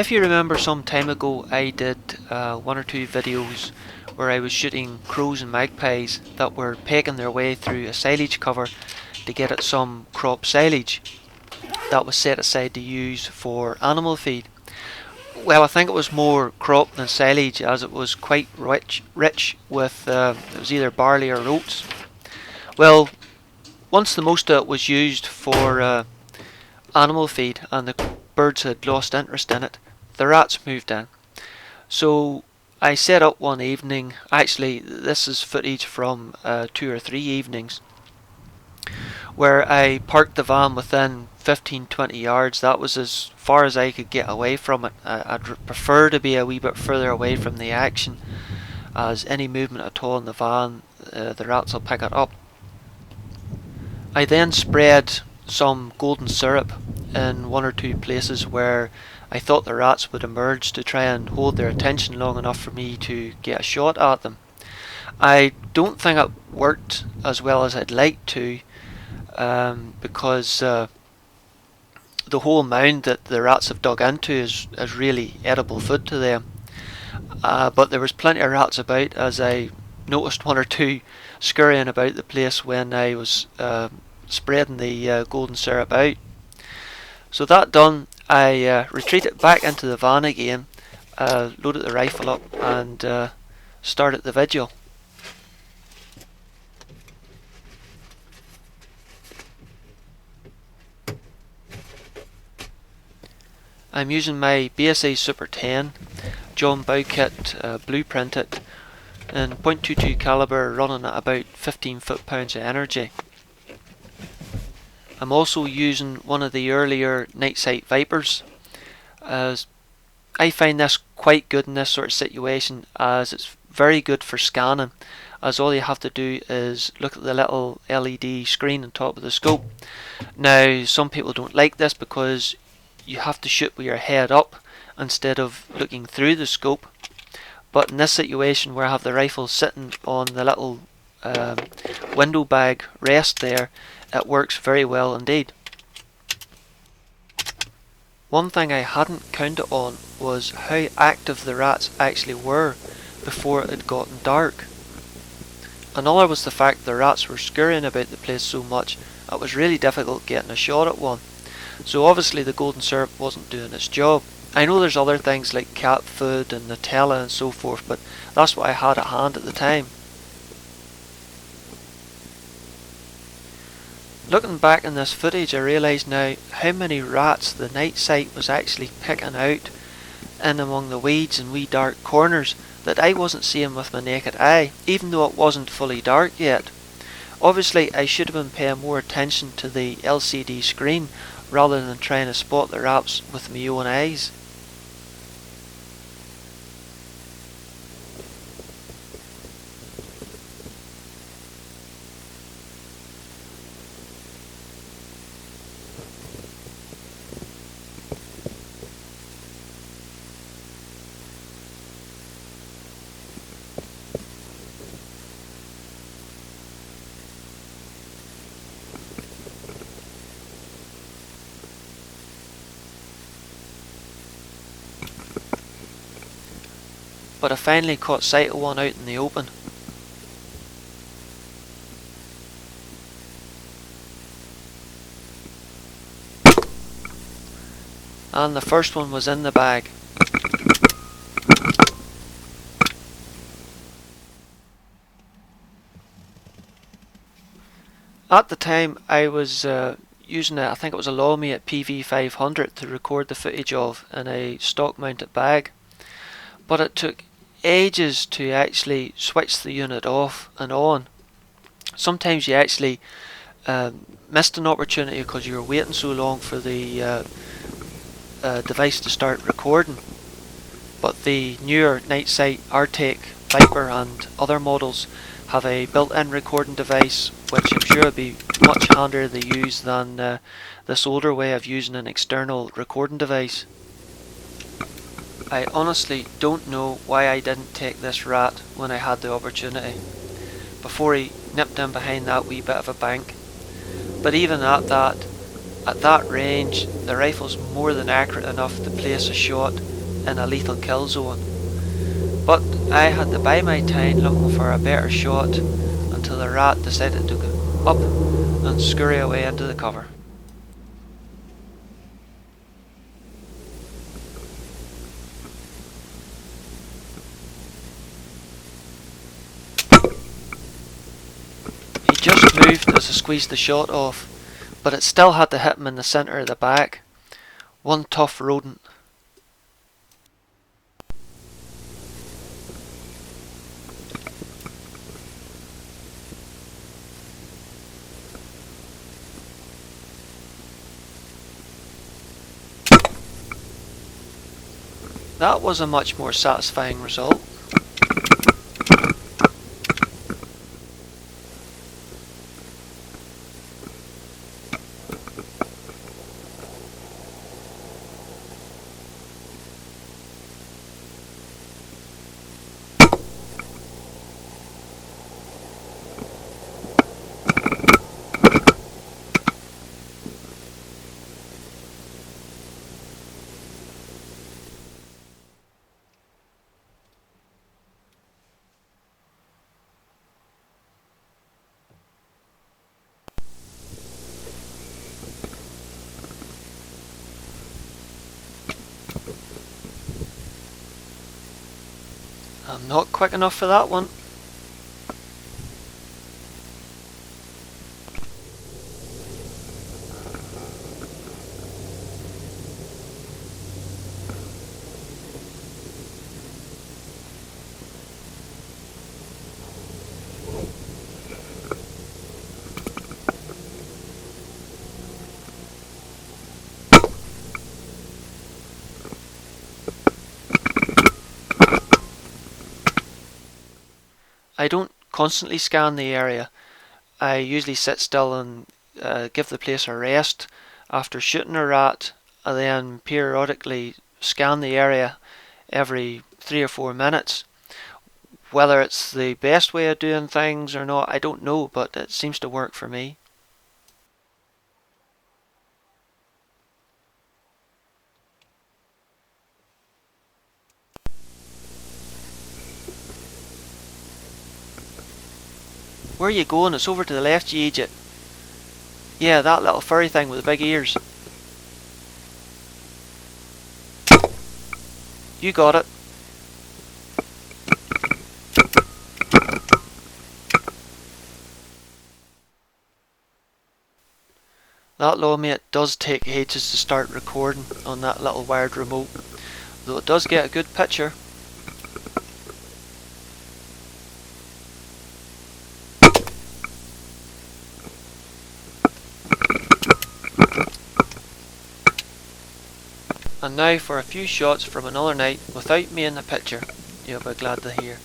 If you remember, some time ago I did one or two videos where I was shooting crows and magpies that were pecking their way through a silage cover to get at some crop silage that was set aside to use for animal feed. Well, I think it was more crop than silage, as it was quite rich with it was either barley or oats. Well, once the most of it was used for animal feed and the birds had lost interest in it, the rats moved in. So I set up one evening. Actually, this is footage from 2 or 3 evenings where I parked the van within 15-20 yards. That was as far as I could get away from it. I'd prefer to be a wee bit further away from the action, as any movement at all in the van, the rats will pick it up. I then spread some golden syrup in 1 or 2 places where I thought the rats would emerge to try and hold their attention long enough for me to get a shot at them. I don't think it worked as well as I'd like to, because the whole mound that the rats have dug into is really edible food to them. But there was plenty of rats about, as I noticed 1 or 2 scurrying about the place when I was spreading the golden syrup out. So that done, I retreated back into the van again, loaded the rifle up and started the vigil. I'm using my BSA Super 10, John Bowkett blueprinted, in .22 caliber, running at about 15 foot-pounds of energy. I'm also using one of the earlier NiteSite Vipers. I find this quite good in this sort of situation, as it's very good for scanning, as all you have to do is look at the little LED screen on top of the scope. Now, some people don't like this because you have to shoot with your head up instead of looking through the scope, but in this situation where I have the rifle sitting on the little window bag rest there, it works very well indeed. One thing I hadn't counted on was how active the rats actually were before it had gotten dark. Another was the fact the rats were scurrying about the place so much it was really difficult getting a shot at one. So obviously the golden syrup wasn't doing its job. I know there's other things like cat food and Nutella and so forth, but that's what I had at hand at the time. Looking back in this footage, I realise now how many rats the NiteSite was actually picking out in among the weeds and wee dark corners that I wasn't seeing with my naked eye, even though it wasn't fully dark yet. Obviously I should have been paying more attention to the LCD screen rather than trying to spot the rats with my own eyes. But I finally caught sight of one out in the open. And the first one was in the bag. At the time I was using I think it was a Lawmate PV500 to record the footage of in a stock mounted bag. But it took ages to actually switch the unit off and on. Sometimes you actually missed an opportunity because you were waiting so long for the device to start recording. But the newer NiteSite Arctic Viper and other models have a built-in recording device, which I'm sure would be much handier to use than this older way of using an external recording device. I honestly don't know why I didn't take this rat when I had the opportunity, before he nipped in behind that wee bit of a bank. But even at that range, the rifle's more than accurate enough to place a shot in a lethal kill zone. But I had to buy my time looking for a better shot until the rat decided to go up and scurry away into the cover. He just moved as I squeezed the shot off, but it still had to hit him in the centre of the back. One tough rodent. That was a much more satisfying result. I'm not quick enough for that one. I don't constantly scan the area. I usually sit still and give the place a rest after shooting a rat, and then periodically scan the area every 3 or 4 minutes. Whether it's the best way of doing things or not, I don't know, but it seems to work for me. Where are you going? It's over to the left, you idiot. Yeah, that little furry thing with the big ears. You got it. That lawmate does take ages to start recording on that little wired remote, though it does get a good picture. And now for a few shots from another night without me in the picture, you'll be glad to hear.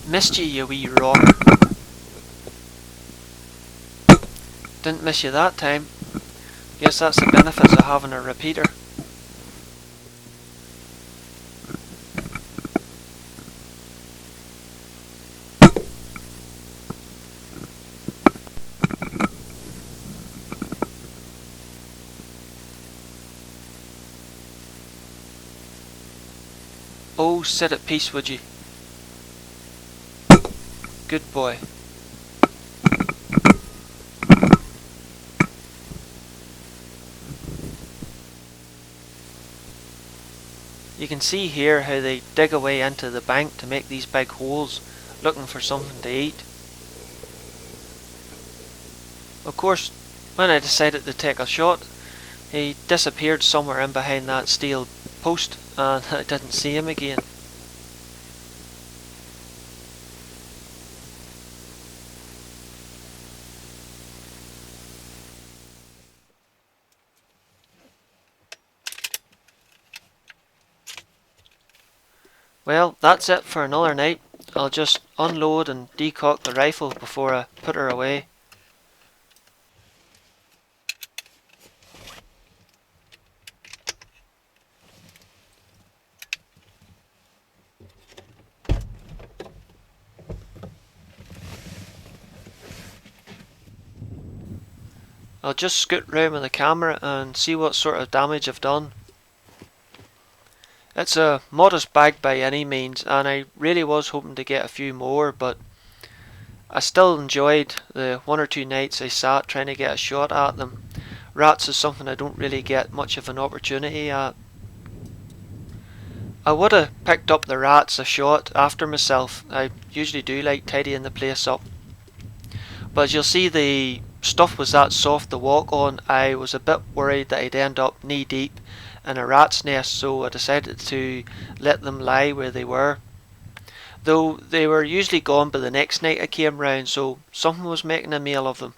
Missed you wee rocker. Didn't miss you that time. Guess that's the benefits of having a repeater. Oh, sit at peace, would you? Good boy. You can see here how they dig away into the bank to make these big holes, looking for something to eat. Of course, when I decided to take a shot, he disappeared somewhere in behind that steel post, and I didn't see him again. Well, that's it for another night. I'll just unload and decock the rifle before I put her away. I'll just scoot round with the camera and see what sort of damage I've done. It's a modest bag by any means, and I really was hoping to get a few more, but I still enjoyed the 1 or 2 nights I sat trying to get a shot at them. Rats is something I don't really get much of an opportunity at. I would have picked up the rats a shot after myself. I usually do like tidying the place up. But as you'll see, the stuff was that soft to walk on, I was a bit worried that I'd end up knee deep in a rat's nest, so I decided to let them lie where they were. Though they were usually gone by the next night I came round, so something was making a meal of them.